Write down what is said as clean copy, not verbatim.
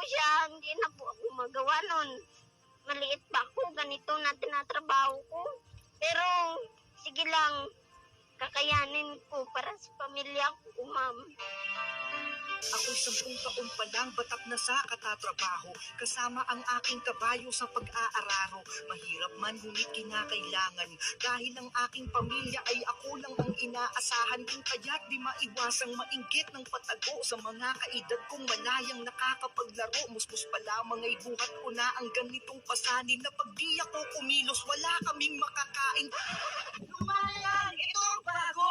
siya, hindi na po ako magawa nun. Maliit pa ako, ganito na tinatrabaho ko. Pero, sige lang, kakayanin ko para sa pamilya ko, ma'am. Ako'y 10 taon pa lang, batak na sa katatrabaho. Kasama ang aking kabayo sa pag-aararo. Mahirap man, ngunit kinakailangan. Dahil ang aking pamilya ay ako lang ang inaasahan. Kung kaya't di maiwasang mainggit ng patago sa mga kaedad kong malayang nakakapaglaro. Musmus pa lamang ay buhat ko na ang ganitong pasanin na pag di ako kumilos, wala kaming makakain. Lumayan! Ito ang bago!